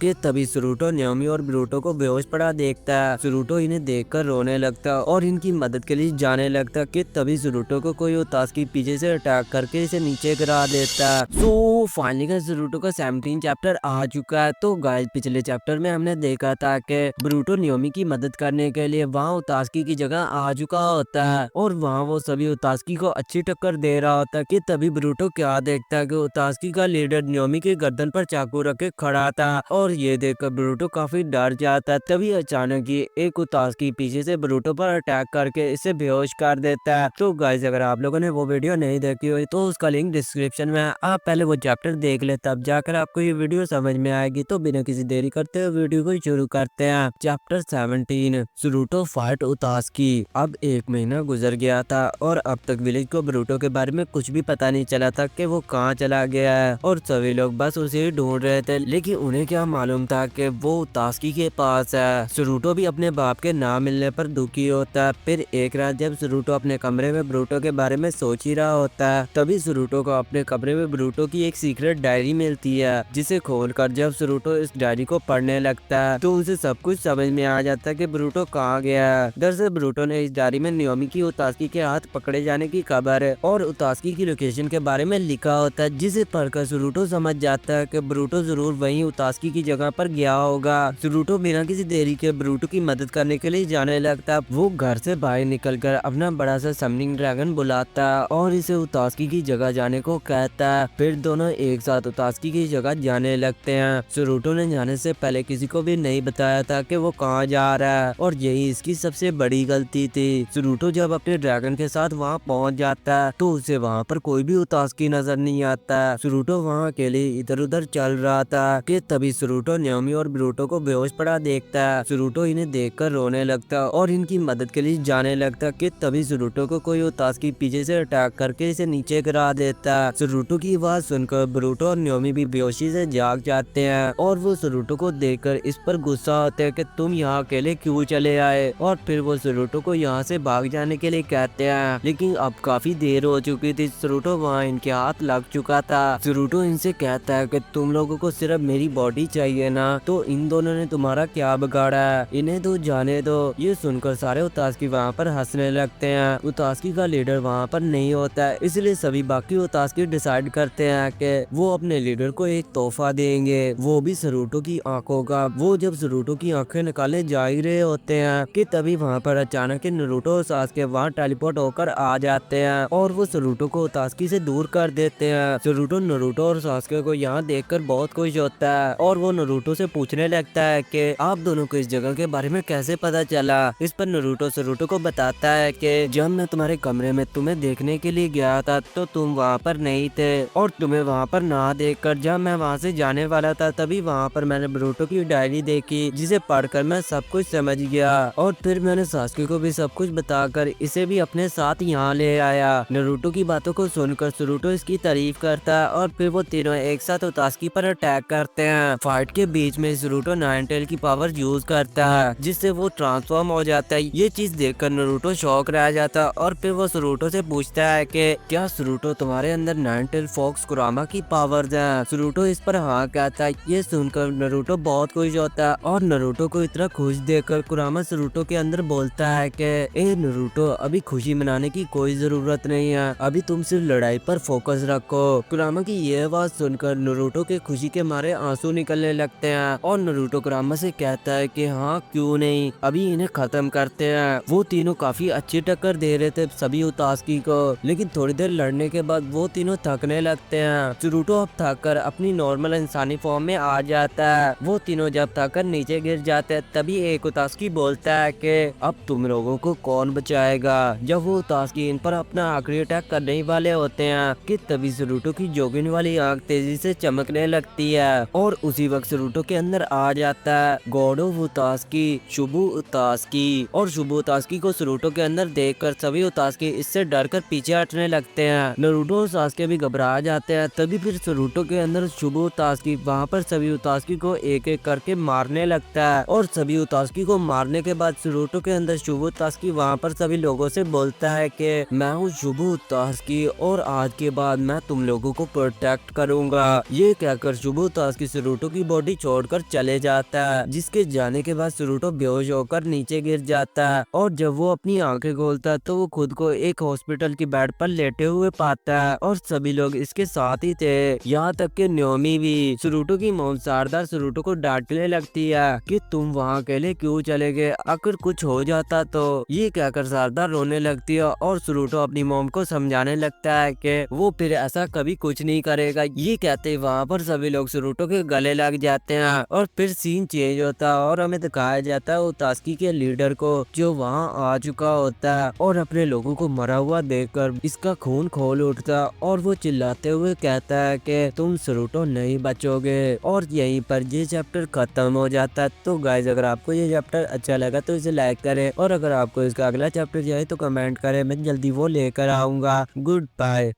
कि तभी सुरुटो न्योमी और ब्रूटो को बेहोश पड़ा देखता है। सुरुटो इन्हें देखकर रोने लगता और इनकी मदद के लिए जाने लगता कि तभी सुरुटो को कोई उतास्की पीछे से अटैक करके इसे नीचे गिरा देता है। सो फाइनली का सुरुटो का 17 चैप्टर आ चुका है। तो गाइस पिछले चैप्टर में हमने देखा था कि ब्रूटो न्योमी की मदद करने के लिए वहाँ उतास्की की जगह आ चुका होता है और वहाँ वो सभी उतास्की को अच्छी टक्कर दे रहा होता है कि तभी ब्रूटो क्या देखता है कि उतास्की का लीडर न्योमी के गर्दन पर चाकू रख के खड़ा था और ये देखकर ब्रूटो काफी डर जाता है। तभी अचानक ही एक उतास्की पीछे से ब्रूटो पर अटैक करके इसे बेहोश कर देता है। तो गाइस अगर आप लोगों ने वो वीडियो नहीं देखी हुई तो उसका लिंक डिस्क्रिप्शन में है, आप पहले वो चैप्टर देख ले, तब जाकर आपको ये वीडियो समझ में आएगी। तो बिना किसी देरी करते हुए वीडियो को शुरू करते हैं। चैप्टर 17 सुरुटो फाइट उतास्की। अब 1 महीना गुजर गया था और अब तक विलेज को ब्रूटो के बारे में कुछ भी पता नहीं चला था कि वो कहाँ चला गया है और सभी लोग बस उसे ढूंढ रहे थे। लेकिन उन्हें क्या मालूम था कि वो उतास्की के पास है। सुरुटो भी अपने बाप के ना मिलने पर दुखी होता है। फिर एक रात जब सुरुटो अपने कमरे में ब्रूटो के बारे में सोच ही रहा होता है तभी सुरुटो को अपने कमरे में ब्रूटो की एक सीक्रेट डायरी मिलती है, जिसे खोलकर जब सुरुटो इस डायरी को पढ़ने लगता है तो उसे सब कुछ समझ में आ जाता है कि ब्रूटो कहाँ गया है। दरअसल ब्रूटो ने इस डायरी में न्योमी की उतास्की के हाथ पकड़े जाने की खबर है और उतास्की की लोकेशन के बारे में लिखा होता है, जिसे पढ़कर सुरुटो समझ जाता है कि ब्रूटो जरूर वहीं उतास्की की जगह पर गया होगा। सुरुटो बिना किसी देरी के ब्रूटो की मदद करने के लिए जाने लगता। वो घर से बाहर निकलकर अपना बड़ा सा समनिंग ड्रैगन बुलाता और इसे उतास्की की जगह जाने को कहता है। फिर दोनों एक साथ उतास्की की जगह जाने लगते हैं। सुरुटो ने जाने से पहले किसी को भी नहीं बताया था कि वो कहाँ जा रहा है और यही इसकी सबसे बड़ी गलती थी। सुरुटो जब अपने ड्रैगन के साथ वहाँ पहुँच जाता है तो उसे वहाँ पर कोई भी उतास्की नजर नहीं आता। सुरुटो वहाँ अकेले इधर उधर चल रहा था कि तभी सुरुटो न्योमी और ब्रूटो को बेहोश पड़ा देखता है। सुरुटो इन्हें देखकर रोने लगता और इनकी मदद के लिए जाने लगता कि तभी सुरुटो को कोई उतास्की पीछे से अटैक करके इसे नीचे गिरा देता। सुरुटो की आवाज सुनकर ब्रूटो और न्योमी भी बेहोशी से जाग जाते हैं और वो सुरुटो को देखकर इस पर गुस्सा होते हैं कि तुम यहाँ अकेले क्यों चले आए, और फिर वो सुरुटो को यहाँ से भाग जाने के लिए कहते हैं। लेकिन अब काफी देर हो चुकी थी, सुरुटो वहाँ इनके हाथ लग चुका था। सुरुटो इनसे कहता है कि तुम लोगों को सिर्फ मेरी बॉडी चाहिए ना, तो इन दोनों ने तुम्हारा क्या बिगाड़ा है, इन्हें तो जाने दो। ये सुनकर सारे उतास्की वहाँ पर हंसने लगते हैं। उतास्की का लीडर वहाँ पर नहीं होता है, इसलिए सभी बाकी उतास्की डिसाइड करते हैं कि वो अपने लीडर को एक तोहफा देंगे, वो भी सुरुटो की आंखों का। वो जब सुरुटो की आंखें निकाले जा ही रहे होते हैं कि तभी वहाँ पर अचानक नारुतो और सासुके वहाँ टेलीपोर्ट होकर आ जाते हैं और वो सुरुटो को उतास्की से दूर कर देते हैं। सुरुटो नारुतो और सासुके को यहाँ देखकर बहुत खुश होता है और वो नारुतो से पूछने लगता है कि आप दोनों को इस जगह के बारे में कैसे पता चला। इस पर नारुतो सुरुटो को बताता है कि जब मैं तुम्हारे कमरे में तुम्हें देखने के लिए गया था तो तुम वहाँ पर नहीं थे और तुम्हें वहाँ पर ना देखकर जब मैं वहाँ से जाने वाला था तभी वहाँ पर मैंने ब्रूटो की डायरी देखी, जिसे पढ़कर मैं सब कुछ समझ गया और फिर मैंने सासुके को भी सब कुछ बताकर इसे भी अपने साथ यहाँ ले आया। नारुतो की बातों को सुनकर सुरुटो इसकी तारीफ करता है और फिर वो तीनों एक साथ उतास्की पर अटैक करते हैं। फाइट के बीच में सुरुटो नाइन टेल की पावर यूज करता है जिससे वो ट्रांसफॉर्म हो जाता है। ये चीज देखकर नारुतो शॉक रह जाता है और फिर वो सुरुटो से पूछता है कि क्या सुरुटो तुम्हारे अंदर नाइन टेल फॉक्स कुरामा की पावर्स हैं। सुरुटो इस पर हाँ कहता है। ये सुनकर नारुतो बहुत खुश होता है और नारुतो को इतना खुश देखकर कुरामा सुरुटो के अंदर बोलता है कि ए नारुतो, अभी खुशी मनाने की कोई जरूरत नहीं है, अभी तुम सिर्फ लड़ाई पर फोकस रखो। कुरामा की ये आवाज सुनकर नारुतो के खुशी के मारे आंसू निकलने लगते हैं और नारुतो कुरामा से कहता है कि हाँ क्यों नहीं, अभी इन्हें खत्म करते हैं। वो तीनों काफी अच्छी टक्कर दे रहे थे सभी उतास्की को, लेकिन थोड़ी देर लड़ने के बाद वो तीनों थकने लगते हैं। सुरुटो अब थक कर अपनी नॉर्मल इंसानी फॉर्म में आ जाता है। वो तीनों जब थक कर नीचे गिर जाते हैं तभी एक उतास्की बोलता है कि अब तुम लोगों को कौन बचाएगा। जब वो उतास्की इन पर अपना आखिरी अटैक करने ही वाले होते हैं कि तभी सुरुटो की जोगिन वाली आंख तेजी से चमकने लगती है और उसी वक्त सुरुटो के अंदर आ जाता है गॉड ऑफ उतास्की, शुभु उतास्की। और शुभु उतास्की को सुरुटो के अंदर देखकर सभी उतास्की इससे डर कर पीछे हटने लगते हैं। नारुतो और सासुके भी घबरा जाते हैं। तभी फिर सुरुटो के अंदर शुभु उतास्की वहाँ पर सभी उतास्की को एक एक करके मारने लगता है और सभी उतास्की को मारने के बाद सुरुटो के अंदर शुभु उतास्की वहाँ पर सभी लोगों से बोलता है कि मैं हूँ शुभु उतास्की और आज के बाद मैं तुम लोगों को प्रोटेक्ट करूंगा। ये कहकर शुभु उतास्की सुरुटो की बॉडी छोड़कर चले जाता है, जिसके जाने के बाद सरूटो बेहोश होकर नीचे गिर जाता है। और जब वो अपनी आंखें खोलता है तो वो खुद को एक हॉस्पिटल की बेड पर लेटे हुए पाता है और सभी लोग इसके साथ ही थे, यहाँ तक कि न्योमी भी। सरूटो की मॉम सरदार सरूटो को डांटने लगती है कि तुम वहाँ अकेले क्यों चले गए, अगर कुछ हो जाता तो। ये कहकर सरदार रोने लगती है और सरूटो अपनी मॉम को समझाने लगता है कि वो फिर ऐसा कभी कुछ नहीं करेगा। ये कहते ही वहाँ पर सभी लोग सरूटो के गले लग जाते हैं और फिर सीन चेंज होता है और हमें दिखाया जाता है उतास्की के लीडर को, जो वहाँ आ चुका होता है और अपने लोगों को मरा हुआ देखकर इसका खून खोल उठता है और वो चिल्लाते हुए कहता है कि तुम सरूटो नहीं बचोगे। और यहीं पर ये चैप्टर खत्म हो जाता है। तो गाइस, अगर आपको ये चैप्टर अच्छा लगा तो इसे लाइक करें और अगर आपको इसका अगला चैप्टर चाहिए तो कमेंट करें, मैं जल्दी वो लेकर आऊंगा। Good bye.